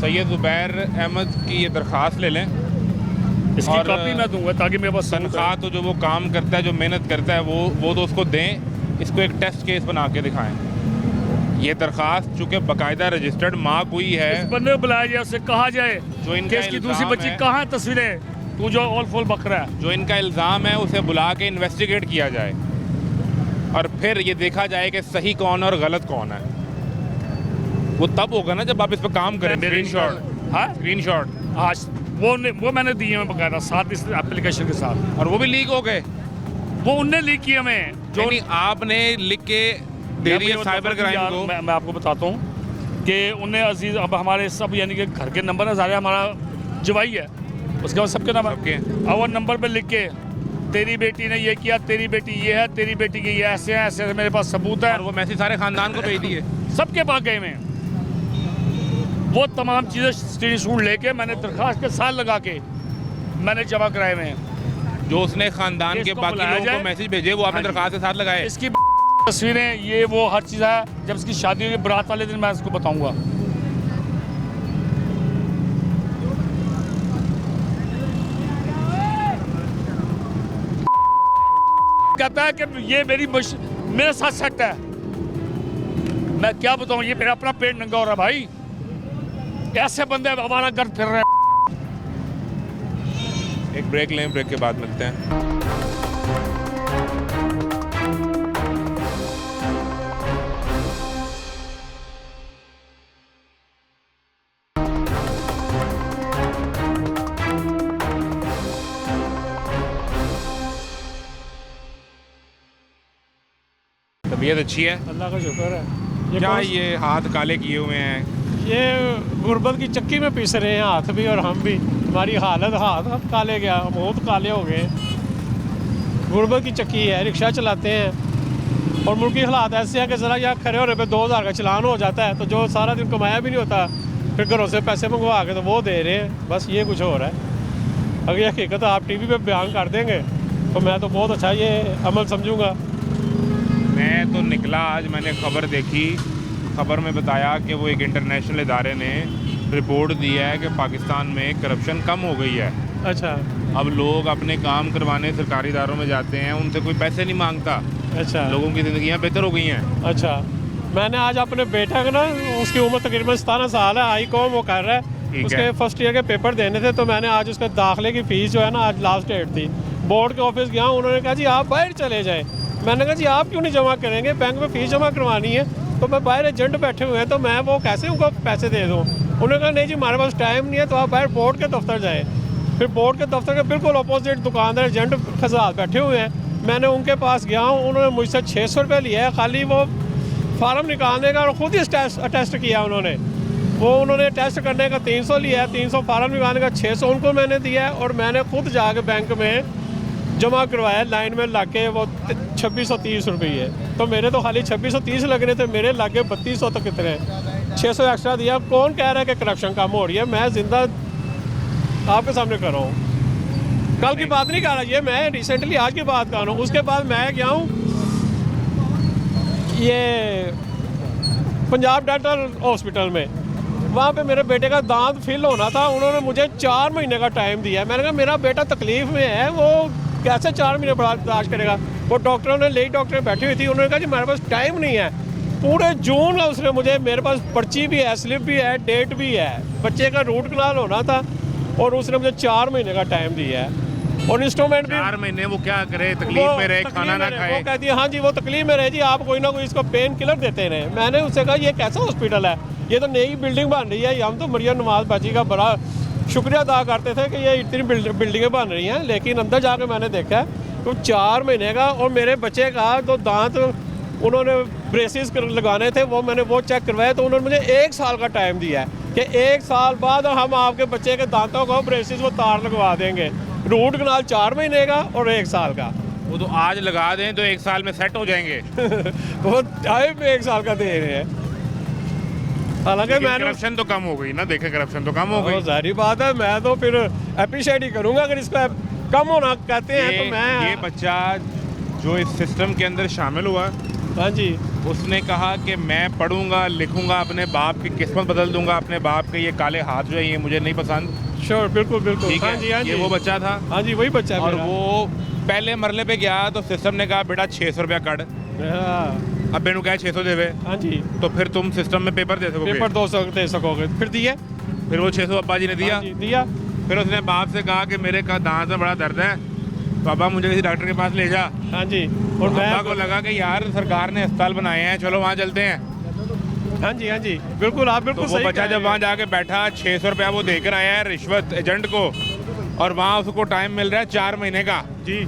सैयद ज़ुबैर अहमद की ये दरख्वास्त ले लें, इसकी कॉपी मैं दूंगा ताकि मेरे पास तनख्वाह तो जो वो काम करता है, जो मेहनत करता है, वो तो उसको दें, इसको एक टेस्ट केस बना के दिखाएं। ये दरख्वास्त चूँकि बाकायदा रजिस्टर्ड माँ कोई है, इस बंदे को बुलाया जाए, उससे कहा जाए जो इनका इसकी दूसरी इल्ज़ाम बच्ची है, कहाँ है, तस्वीरें तू जो ऑल फुल बक रहा है, जो इनका इल्ज़ाम है उसे बुला के इन्वेस्टिगेट किया जाए, और फिर ये देखा जाए कि सही कौन है और गलत कौन है। वो तब होगा ना जब आप इस पर काम करें। स्क्रीनशॉट, हाँ स्क्रीनशॉट आज वो मैंने दिए हैं बकायदा साथ इस एप्लीकेशन के साथ, और वो भी लीक हो गए। वो उनने लीक किए हमें, जो नहीं आपने लिख के दे दिए साइबर क्राइम को। मैं आपको बताता हूँ कि उनने अजीज, अब हमारे सब यानी कि घर के नंबर है सारे, हमारा जवाई है, उसके बाद सबके नंबर, अब वो नंबर पे लिख के तेरी बेटी ने ये किया, तेरी बेटी ये है, तेरी बेटी के ये ऐसे है, ऐसे मेरे पास सबूत है, और वो मैसेज सारे खानदान को भेज दिए, सबके पास गए में। वो तमाम चीज़ें स्क्रीनशॉट लेके मैंने दरखास्त के साथ लगा के मैंने जमा कराए में। जो उसने खानदान के बाकी लोगों को मैसेज भेजे वो आपने दरखास्त के साथ लगाए। इसकी तस्वीरें, ये वो हर चीज़ है। जब इसकी शादी होगी बारात वाले दिन मैं इसको बताऊंगा। कहता है कि ये मेरे साथ सेट है, मैं क्या बताऊं, ये मेरा अपना पेट नंगा हो रहा है भाई। ऐसे बंदे हमारा घर फिर रहे हैं। एक ब्रेक लें, ब्रेक के बाद मिलते हैं। तबीयत अच्छी है, अल्लाह का शुक्र है। क्या ये हाथ काले किए हुए हैं? ये गुर्बत की चक्की में पीस रहे हैं, हाथ भी और हम भी। हमारी हालत, हाथ काले गया, बहुत काले हो गए। गुर्बत की चक्की है, रिक्शा चलाते हैं और मुल्क की हालात ऐसे हैं कि ज़रा यहाँ खड़े होने पे 2000 का चलान हो जाता है, तो जो सारा दिन कमाया भी नहीं होता, फिर घरों से पैसे मंगवा के तो वो दे रहे हैं। बस ये कुछ हो रहा है। अगर ये हकीकत आप TV पे बयान कर देंगे तो मैं तो बहुत अच्छा ये अमल समझूंगा। मैं तो निकला आज, मैंने खबर देखी, खबर में बताया कि वो एक इंटरनेशनल इदारे ने रिपोर्ट दी है कि पाकिस्तान में करप्शन कम हो गई है। अच्छा, अब लोग अपने काम करवाने सरकारी इदारों में जाते हैं, उनसे कोई पैसे नहीं मांगता। अच्छा लोगों की ज़िंदगियाँ बेहतर हो गई हैं। अच्छा, मैंने आज अपने बेटा का ना, उसकी उम्र तकरीबन 17 साल है, आई कॉम वो कर रहा ठीक है, उसके है। फर्स्ट ईयर के पेपर देने थे, तो मैंने आज उसके दाखिले की फ़ीस जो है ना, आज लास्ट डेट थी, बोर्ड के ऑफिस गया, उन्होंने कहा जी आप बाहर चले जाएं। मैंने कहा जी आप क्यों नहीं जमा करेंगे, बैंक में फ़ीस जमा करवानी है, तो मैं बाहर एजेंट बैठे हुए हैं, तो मैं वो कैसे उनको पैसे दे दूँ। उन्होंने कहा नहीं जी हमारे पास टाइम नहीं है, तो आप बाहर बोर्ड के दफ्तर जाएँ। फिर बोर्ड के दफ्तर के बिल्कुल अपोजिट दुकानदार एजेंट खजात बैठे हुए हैं, मैंने उनके पास गया हूँ, उन्होंने मुझसे 600 रुपये लिया है खाली वो फार्म निकालने का, और ख़ुद ही अटेस्ट किया उन्होंने। उन्होंने टेस्ट करने का 300 लिया है, 300 फार्म निकालने का 600 उनको मैंने दिया है, और मैंने खुद जाके बैंक में जमा करवाया लाइन में लग के, वो 2630 रुपये। तो मेरे तो खाली 2630 लग रहे थे, मेरे लगे 3200 तो कितने, 600 एक्स्ट्रा दिया। कौन कह रहा है कि करप्शन कम हो रही है? मैं जिंदा आपके सामने कर रहा हूँ, कल की बात नहीं कर रहा, ये मैं रिसेंटली आज की बात कर रहा हूँ। उसके बाद मैं गया हूँ ये पंजाब डेंटल हॉस्पिटल में, वहाँ पे मेरे बेटे का दांत फिल होना था, उन्होंने मुझे 4 महीने का टाइम दिया है। मैंने कहा मेरा बेटा तकलीफ़ में है, वो कैसे 4 महीने बर्दाश्त करेगा। वो डॉक्टरों ने, लेडी डॉक्टर बैठी हुई थी, उन्होंने कहा जी हमारे पास टाइम नहीं है। पूरे जून का उसने मुझे, मेरे पास पर्ची भी है, स्लिप भी है, डेट भी है, बच्चे का रूट कनाल होना था, और उसने मुझे 4 महीने का टाइम दिया है। और इंस्ट्रूमेंट भी 4 महीने वो क्या करे, तकलीफ में रहे, खाना ना खाए। वो कहती है हाँ जी वो तकलीफ में रहे जी, आप कोई ना कोई इसको पेन किलर देते रहे। मैंने उससे कहा ये कैसा हॉस्पिटल है, ये तो नई बिल्डिंग बन रही है। हम तो मरियम नवाज बाजी का बड़ा शुक्रिया अदा करते थे कि ये इतनी बिल्डिंगें बन रही हैं, लेकिन अंदर जाके मैंने देखा तो 4 महीने का, और मेरे बच्चे का तो दांत उन्होंने ब्रेसिस लगाने थे, वो मैंने वो चेक करवाया, तो उन्होंने मुझे 1 साल का टाइम दिया है कि 1 साल बाद हम आपके बच्चे के दांतों को ब्रेसिस वो तार लगवा देंगे। रूट कनाल 4 महीने का और 1 साल का। वो तो आज लगा दें तो 1 साल में सेट हो जाएंगे। वो टाइम 1 साल का दे रहे हैं। हालांकि मैंने, करप्शन तो कम हो गई ना, देखे करप्शन तो कम हो गई। जाहिर बात है, मैं तो फिर अप्रिशिएट ही करूंगा अगर इसको कम होना कहते हैं तो मैं। ये बच्चा जो इस सिस्टम के अंदर शामिल हुआ, हाँ जी, उसने कहा कि मैं पढ़ूंगा लिखूंगा, अपने बाप की किस्मत बदल दूंगा, अपने बाप के ये काले हाथ जो है ये मुझे नहीं पसंद। श्योर, बिल्कुल बिल्कुल। ठीक हाँ है, जी, हाँ जी, ये वो बच्चा था। हाँ जी वही बच्चा है और मेरा। वो पहले मरले पे गया तो सिस्टम ने कहा बेटा 600 रुपया कट, हाँ, अब बेनू कहा 600 देवे, हाँ जी, तो फिर तुम सिस्टम में पेपर दे सकोगे। पेपर 200 दे सकोगे। फिर दिया, फिर वो 600 अब्बा जी ने दिया। हाँ जी, दिया। फिर उसने बाप से कहा कि मेरे का दांत में बड़ा दर्द है, पापा मुझे किसी डॉक्टर के पास ले जा। हाँ जी, और अब्बा मैं को लगा कि यार सरकार ने अस्पताल बनाए हैं, चलो वहाँ चलते हैं। हाँ जी, हाँ जी, बिल्कुल आप तो बिल्कुल वो सही बच्चा कह जब रहे वहाँ जाके बैठा, 600 रुपया वो देकर आया है रिश्वत एजेंट को, और वहाँ उसको टाइम मिल रहा है 4 महीने का। हैं। जी,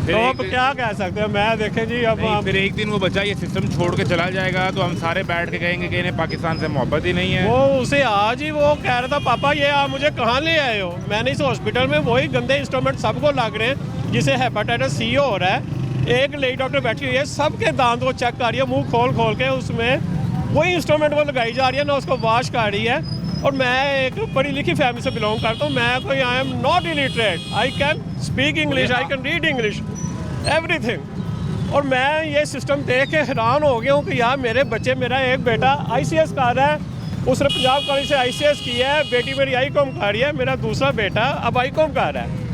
फिर तो एक अब दिन- क्या कह सकते हैं, मैं देखें जी अब नहीं, फिर एक दिन वो बच्चा ये सिस्टम छोड़ के चला जाएगा, तो हम सारे बैठ के कहेंगे कि इन्हें पाकिस्तान से मोहब्बत ही नहीं है। वो उसे आज ही वो कह रहा था पापा ये आप मुझे कहाँ ले आए हो। मैंने इस हॉस्पिटल में वही गंदे इंस्ट्रूमेंट सबको लग रहे हैं जिसे हेपेटाइटिस सी हो रहा है। एक लेडी डॉक्टर बैठी हुई है, सबके दांत को चेक कर रही है, मुंह खोल खोल के, उसमें वही इंस्ट्रूमेंट वो लगाई जा रही है ना, उसको वॉश कर रही है। और मैं एक पढ़ी लिखी फैमिली से बिलोंग करता हूँ, मैं कोई I am not illiterate, I can speak English, I can read English everything. और मैं ये सिस्टम देख के हैरान हो गया हूँ कि यार मेरे बच्चे, मेरा एक बेटा ICS कर रहा है, उसने पंजाब कॉलेज से ICS किया है, बेटी मेरी ICOM कर रही है, मेरा दूसरा बेटा अब ICOM कर रहा है।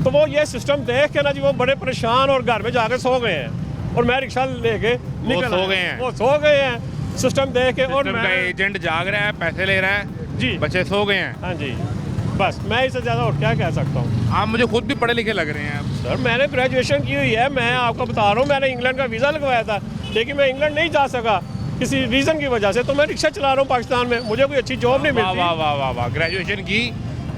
तो वो ये सिस्टम देख के ना जी वो बड़े परेशान और घर में जाके सो गए हैं, और मैं रिक्शा लेके निकल सो गए हैं। वो सो गए हैं सिस्टम देख के। और सिस्टम का मैं, एजेंट जाग रहा है, पैसे ले रहा है, जी, बच्चे सो गए हैं। हाँ जी, बस मैं इससे ज़्यादा और क्या कह सकता हूँ। आप मुझे खुद भी पढ़े लिखे लग रहे हैं। सर मैंने ग्रेजुएशन की हुई है, मैं आपको बता रहा हूँ, मैंने इंग्लैंड का वीज़ा लगवाया था, लेकिन मैं इंग्लैंड नहीं जा सका किसी रीज़न की वजह से, तो मैं रिक्शा चला रहा हूँ पाकिस्तान में, मुझे कोई अच्छी जॉब नहीं वाह मिलती। वाह वाह वाह वाह, ग्रेजुएशन की,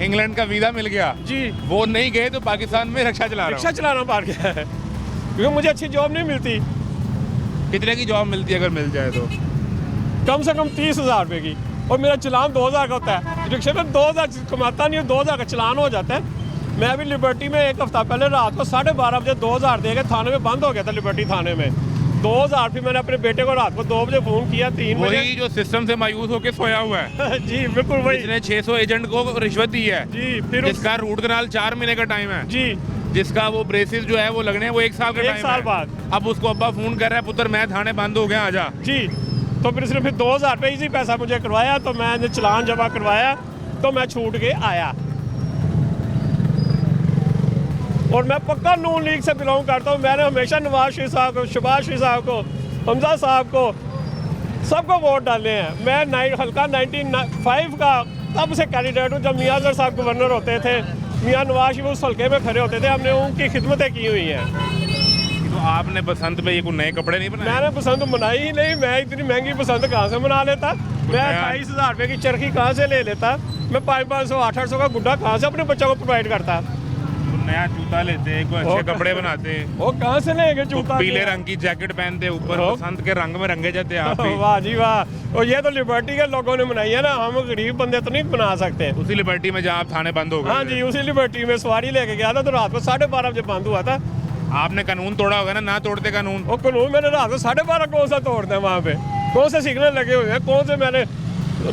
इंग्लैंड का वीज़ा मिल गया, जी, वो नहीं गए तो पाकिस्तान में रिक्शा चला रहा रिक्शा चलाना पार गया है क्योंकि मुझे अच्छी जॉब नहीं मिलती। हूँ। कितने की जॉब मिलती है अगर मिल जाए तो? कम से कम 30,000 रुपये की, और मेरा चलान 2,000 का होता है। रिक्शे में 2,000 कमाता नहीं हूँ, 2,000 का चलान हो जाता है। मैं अभी लिबर्टी में एक हफ्ता पहले रात को 12:30 बजे 2,000 दे के थाने में बंद हो गया था, लिबर्टी थाने में 2,000। फिर मैंने अपने बेटे को रात को 2 बजे फ़ोन किया, 3 बजे। वही जो सिस्टम से मायूस होकर सोया हुआ है, जी बिल्कुल वही। जिसने 600 एजेंट को रिश्वत दी है, जी, फिर जिसका रूट कनाल 4 महीने का टाइम है, जी, जिसका वो ब्रेसिस जो है वो लगने हैं वो 1 साल का 1 टाइम साल है। बाद। अब उसको अब्बा फोन कर रहा है, पुत्र मैं थाने बंद हो गया, आजा। जी, तो फिर उसने फिर 2,000 रुपये इजी पैसा मुझे करवाया, तो मैंने चलान जमा करवाया, तो मैं छूट के आया। और मैं पक्का नून लीग से बिलोंग करता हूँ। मैंने हमेशा नवाज शरीफ साहब को, शहबाज शरीफ साहब को, हमजा साहब को, सबको वोट डाले हैं। मैं हल्का 1995 का तब से कैंडिडेट हूँ, जब मियां अजहर साहब गवर्नर होते थे, मियां नवाज शरीफ उस हल्के में खड़े होते थे, हमने उनकी खिदमतें की हुई हैं। तो आपने बसंत में ये कोई नए कपड़े नहीं बनाए? मैंने पसंद मनाई ही नहीं, मैं इतनी महंगी पसंद कहाँ से मना लेता? मैं 28,000 रुपये की चरखी कहाँ से ले लेता? मैं 500, 800 का गुड्डा कहाँ से अपने बच्चों को प्रोवाइड करता? नया जूता लेते, कोई अच्छे कपड़े बनाते, वो कहाँ से लेंगे जूता? पीले रंग की जैकेट पहनते, ऊपर बसंत के रंग में रंगे जाते आप भी। वाह जी वाह। और ये तो लिबर्टी के लोगों ने बनाई है ना, हम गरीब बंदे तो नहीं बना सकते। उसी लिबर्टी में जहाँ आप थाने बंद हो गए। हाँ जी, उसी लिबर्टी में सवारी लेके गया था, तो रात को 12:30 बजे बंद हुआ था। आपने कानून तोड़ा होगा ना तोड़ते कानून। वो कानून मैंने रात को 12:30 कौन सा तोड़ते हैं? वहाँ पे कौन से सिग्नल लगे हुए हैं? कौन से मैंने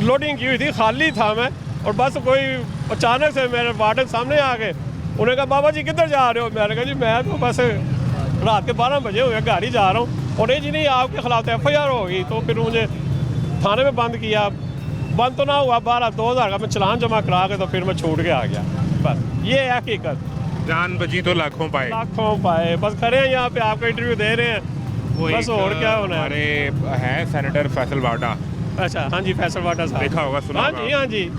लोडिंग की हुई थी, खाली था मैं, और बस कोई अचानक से मेरे वार्डन सामने आ गए। उन्होंने कहा बाबा जी किधर जा रहे हो? मैंने कहा जी मैं तो बस रात के 12 बजे हुए गाड़ी जा रहा हूँ। और नहीं जी नहीं, आपके खिलाफ FIR होगी। तो फिर मुझे थाने में बंद किया। बंद तो ना हुआ, 2000 का मैं चलान जमा करा के तो फिर मैं छूट के आ गया। बस ये है हकीकत। जान बची तो लाखों पाए। लाखों पाए, बस खड़े हैं यहाँ पे, आपको इंटरव्यू दे रहे हैं, बस और क्या होना है। हमारे हैं सेनेटर फैसल वाडा। अच्छा, हाँ जी, फैसल वाडा साहब देखा होगा, सुना हाँ होगा। जी, हाँ जी।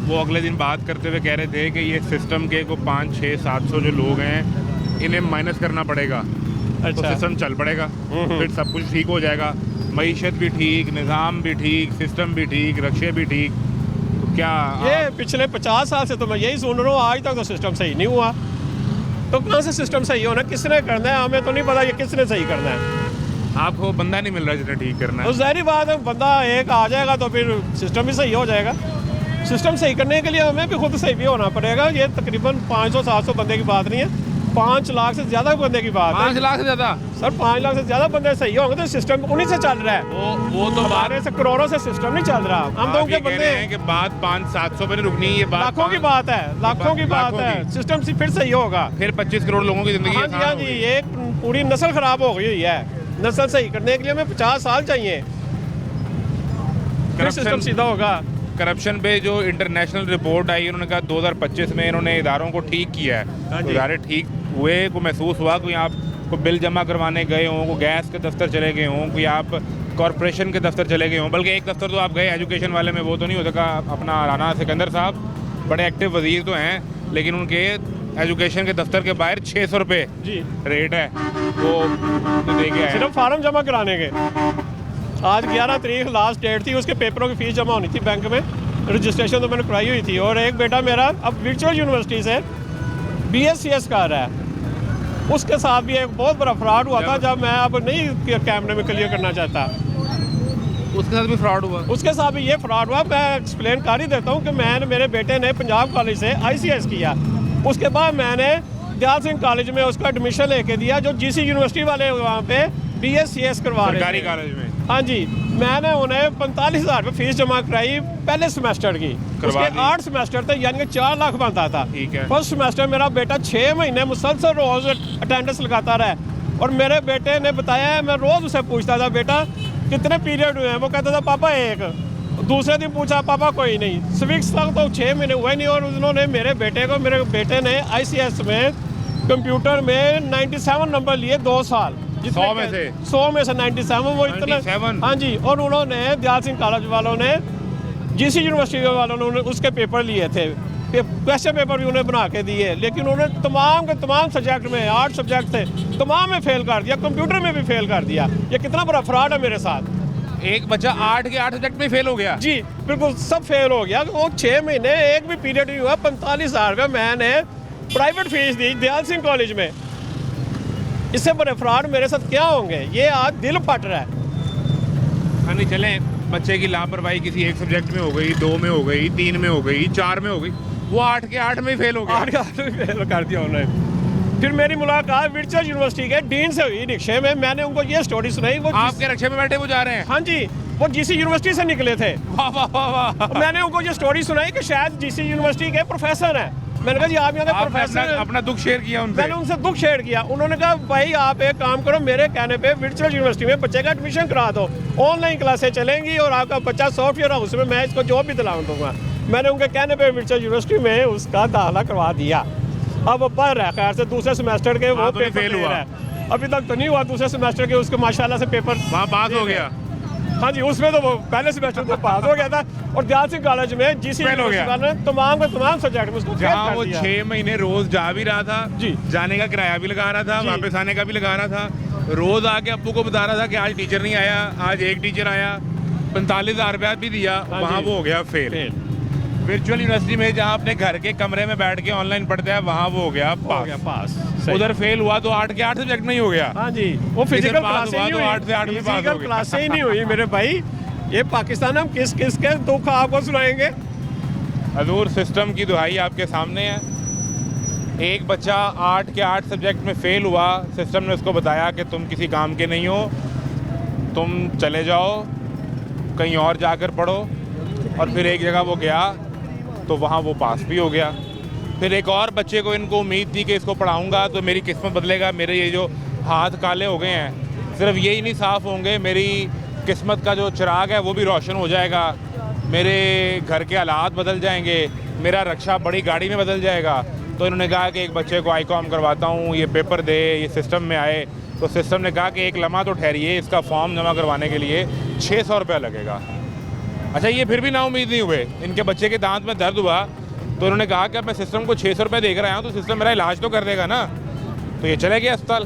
वो अगले दिन बात करते हुए कह रहे थे कि ये सिस्टम के को 5, 6, 700 जो लोग हैं, इन्हें माइनस करना पड़ेगा, तो अच्छा। सिस्टम चल पड़ेगा, फिर सब कुछ ठीक हो जाएगा। मईशत भी ठीक, निज़ाम भी ठीक, सिस्टम भी ठीक, रक्षे भी ठीक। तो क्या ये पिछले 50 साल से तो मैं यही सुन रहा हूँ, आज तक तो सिस्टम सही नहीं हुआ। तो कहाँ से सिस्टम सही होना? किसने करना है? हमें तो नहीं पता ये किसने सही करना है। आपको बंदा नहीं मिल रहा जिन्हें ठीक करना तो है? ज़ाहिर बात है, बंदा एक आ जाएगा तो फिर सिस्टम भी सही हो जाएगा। सिस्टम सही करने के लिए हमें भी खुद सही भी होना पड़ेगा। ये तकरीबन 500-700 बंदे की बात नहीं है, 5 लाख से ज़्यादा बंदे की बात है। 5 लाख से ज़्यादा? सर 5 लाख से ज़्यादा बंदे सही होंगे तो सिस्टम उन्हीं से चल रहा है। वो तो हमारे से करोड़ों से सिस्टम नहीं चल रहा। हम तो उनके बंदे हैं कि बात 500-700 पे नहीं रुकनी, ये बात लाखों की बात है, लाखों की बात लाखों है। की। सिस्टम से फिर सही होगा। फिर 25 करोड़ लोगों की जिंदगी हाँ जी, हाँ आसान जी, होगी। ये पूरी नस्ल खराब हो गई हुई है। नस्ल सही करने के लिए हमें 50 साल चाहिए, फिर सिस्टम सीधा होगा। करप्शन पे जो इंटरनेशनल रिपोर्ट आई, उन्होंने कहा 2025 में इन्होंने इदारों को ठीक किया हाँ है। जी। तो इदारे ठीक हुए को महसूस हुआ? कोई आप को बिल जमा करवाने गए हों, को गैस के दफ्तर चले गए हों, कोई आप कॉरपोरेशन के दफ्तर चले गए हों? बल्कि एक दफ्तर तो आप गए एजुकेशन वाले में, वो तो नहीं हो सका। अपना राना सिकंदर साहब बड़े एक्टिव वजीर तो हैं, लेकिन उनके एजुकेशन के दफ्तर के बाहर 600 रुपये जी रेट है, वो तो दे के आए। सिर्फ फार्म जमा कराने के। आज 11 तारीख लास्ट डेट थी, उसके पेपरों की फ़ीस जमा होनी थी बैंक में। रजिस्ट्रेशन तो मैंने कराई हुई थी। और एक बेटा मेरा अब वर्चुअल यूनिवर्सिटी से BScs कर रहा है, उसके साथ भी एक बहुत बड़ा फ्रॉड हुआ था। जब मैं अब नहीं कैमरे में क्लियर करना चाहता, उसके साथ भी फ्रॉड हुआ। उसके साथ भी ये फ्रॉड हुआ। मैं एक्सप्लेन कर ही देता हूँ कि मेरे बेटे ने पंजाब कॉलेज से ICS किया, उसके बाद मैंने दयाल सिंह कॉलेज में उसका एडमिशन लेके दिया, जो GC यूनिवर्सिटी वाले वहाँ पे BScs करवा रहे सरकारी थे। कॉलेज में। हाँ जी, मैंने उन्हें 45,000 रुपये फीस जमा कराई पहले सेमेस्टर की। करवा उसके दी। 8 सेमेस्टर थे, यानी कि 4 लाख बनता था। ठीक है। फर्स्ट सेमेस्टर मेरा बेटा 6 महीने मुसलसल रोज अटेंडेंस लगाता रहा। और मेरे बेटे ने बताया, मैं रोज़ उसे पूछता था बेटा कितने पीरियड हुए हैं? वो कहता था पापा 1। दूसरे दिन पूछा पापा कोई नहीं। सिविक्स तक तो 6 महीने हुए नहीं। और उन्होंने मेरे बेटे ने ICS में कंप्यूटर में 97 नंबर लिए 2 साल। 100 में से? 100 में से 97 वो इतना। 97? हाँ जी। और उन्होंने दयाल सिंह कॉलेज वालों ने, GC यूनिवर्सिटी वालों ने उसके पेपर लिए थे, क्वेश्चन पेपर भी उन्हें बना के दिए। लेकिन उन्होंने तमाम के तमाम सब्जेक्ट में, 8 सब्जेक्ट थे, तमाम में फेल कर दिया, कंप्यूटर में भी फेल कर दिया। ये कितना बड़ा फ्रॉड है मेरे साथ। एक बच्चा 8 के 8 सब्जेक्ट में फेल हो गया? जी बिल्कुल, सब फेल हो गया। वो 6 महीने एक भी पीरियड नहीं हुआ। 45,000 रुपये मैंने प्राइवेट फीस दी दयाल सिंह कॉलेज में। इससे बड़े फ्रॉड मेरे साथ क्या होंगे? ये आज दिल फट रहा है। हाँ नहीं, चलें, बच्चे की लापरवाही किसी एक सब्जेक्ट में हो गई, 2 में हो गई, 3 में हो गई, 4 में हो गई, वो 8 के 8 में फेल हो गया। 8 का फेल कर दिया उन्होंने। फिर मेरी मुलाकात वर्चुअल यूनिवर्सिटी के डीन से हुई रिक्शे में। मैंने उनको ये स्टोरी सुनाई। वो आपके रिक्शे में बैठे वो जा रहे हैं? हाँ जी, वो GC यूनिवर्सिटी से निकले थे। वाह वाह वाह वाह। मैंने उनको ये स्टोरी सुनाई कि शायद GC यूनिवर्सिटी के प्रोफेसर हैं। मैंने कहा जी आप यहाँ के आपने प्रोफेसर हैं। अपना दुख शेयर किया उनसे? मैंने उनसे दुख शेयर किया। उन्होंने कहा भाई आप एक काम करो, मेरे कहने पे वर्चुअल यूनिवर्सिटी में बच्चे का एडमिशन करा दो, ऑनलाइन क्लासें चलेंगी और आपका बच्चा सॉफ्टवेयर हाउस में मैं इसको जॉब भी दिला दूंगा। मैंने उनके कहने पे वर्चुअल यूनिवर्सिटी में उसका दाखिला करवा दिया। अब वो पढ़ रहा है खैर से दूसरे सेमेस्टर के, वो वहाँ तो नहीं पेपर फेल दे हुआ। रहा है। अभी तक तो नहीं हुआ दूसरे सेमेस्टर के, उसको माशाल्लाह से पेपर वहाँ पास दे हो रहे गया। हैं। हाँ जी, उसमें तो वो पहले सेमेस्टर में पास हो गया था। और दियाल सिंह कॉलेज में जीसी फेल हो गया। यूनिवर्सिटी वाले ने तमाम के तमाम सब्जेक्ट में उसको फेल जहाँ कर वो दिया। 6 महीने रोज जा भी रहा था, जी। जाने का किराया भी लगा रहा था, जी। वापस आने का भी लगा रहा था, रोज आके अप्पू को बता रहा था कि आज टीचर नहीं आया, आज एक टीचर आया, 45,000 रुपया भी दिया, हाँ वहाँ जी। वो हो गया फेल। वर्चुअल यूनिवर्सिटी में जहाँ अपने घर के कमरे में बैठ के ऑनलाइन पढ़ते हैं, वहाँ वो हो गया हो गया पास। पास। उधर फेल हुआ तो 8 के 8 सब्जेक्ट में ही हो गया। हाँ जी, वो फिजिकल पास क्लास हुआ ही तो नहीं 8 से 8 हुई, में पास हो फिजिकल गया। क्लास ही नहीं हुई मेरे भाई। ये पाकिस्तान हम किस किस के दुख आपको सुनाएंगे। हजूर सिस्टम की दुहाई आपके सामने है। एक बच्चा 8 के 8 सब्जेक्ट में फेल हुआ, सिस्टम ने उसको बताया कि तुम किसी काम के नहीं हो, तुम चले जाओ कहीं और जाकर पढ़ो। और फिर एक जगह वो गया तो वहाँ वो पास भी हो गया। फिर एक और बच्चे को इनको उम्मीद थी कि इसको पढ़ाऊँगा तो मेरी किस्मत बदलेगा, मेरे ये जो हाथ काले हो गए हैं सिर्फ यही नहीं साफ़ होंगे, मेरी किस्मत का जो चिराग है वो भी रोशन हो जाएगा, मेरे घर के हालात बदल जाएंगे, मेरा रक्षा बड़ी गाड़ी में बदल जाएगा। तो इन्होंने कहा कि एक बच्चे को आईकॉम करवाता हूँ, ये पेपर दे, ये सिस्टम में आए। तो सिस्टम ने कहा कि एक लम्हा तो ठहरिए, इसका फॉर्म जमा करवाने के लिए 600 रुपया लगेगा। अच्छा, ये फिर भी नाउम्मीद नहीं हुए, इनके बच्चे के दांत में दर्द हुआ तो उन्होंने कहा कि अब मैं सिस्टम को 600 रुपये दे कर आया हूँ तो सिस्टम मेरा इलाज तो कर देगा ना। तो ये चले गए अस्पताल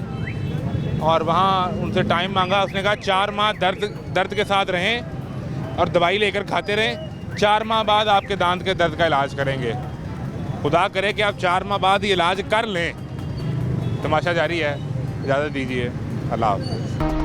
और वहाँ उनसे टाइम मांगा। उसने कहा 4 माह दर्द के साथ रहें और दवाई लेकर खाते रहें, 4 माह बाद आपके दांत के दर्द का इलाज करेंगे। खुदा करे कि आप 4 माह बाद ये इलाज कर लें। तमाशा जारी है, इजाज़त दीजिए, अल्लाह हाफ़िज़।